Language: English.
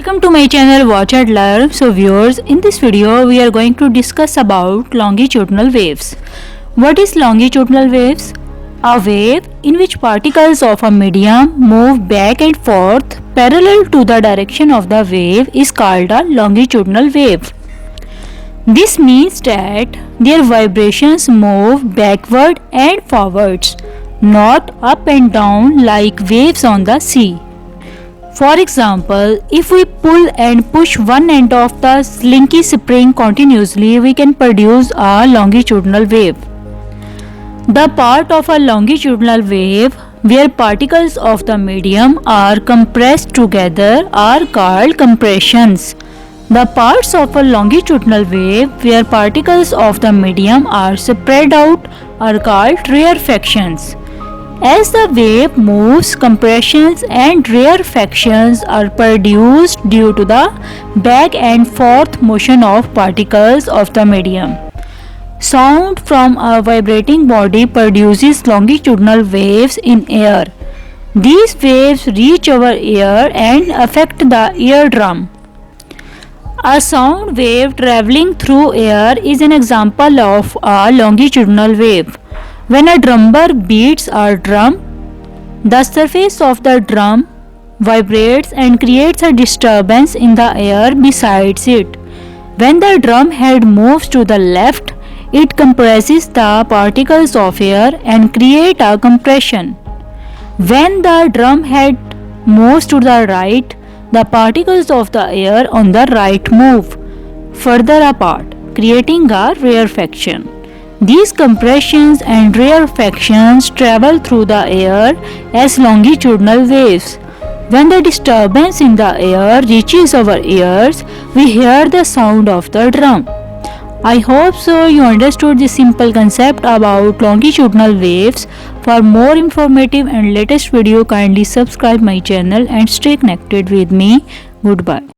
Welcome to my channel Watch and Learn. So viewers, in this video we are going to discuss about longitudinal waves. What is longitudinal waves? A wave in which particles of a medium move back and forth parallel to the direction of the wave is called a longitudinal wave. This means that their vibrations move backward and forwards, not up and down like waves on the sea. For example, if we pull and push one end of the slinky spring continuously, we can produce a longitudinal wave. The part of a longitudinal wave where particles of the medium are compressed together are called compressions. The parts of a longitudinal wave where particles of the medium are spread out are called rarefactions. As the wave moves, compressions and rarefactions are produced due to the back and forth motion of particles of the medium. Sound from a vibrating body produces longitudinal waves in air. These waves reach our ear and affect the eardrum. A sound wave traveling through air is an example of a longitudinal wave. When a drummer beats a drum, the surface of the drum vibrates and creates a disturbance in the air besides it. When the drum head moves to the left, it compresses the particles of air and creates a compression. When the drum head moves to the right, the particles of the air on the right move further apart, creating a rarefaction. These compressions and rarefactions travel through the air as longitudinal waves. When the disturbance in the air reaches our ears, we hear the sound of the drum. I hope so you understood this simple concept about longitudinal waves. For more informative and latest video, kindly subscribe my channel and stay connected with me. Goodbye.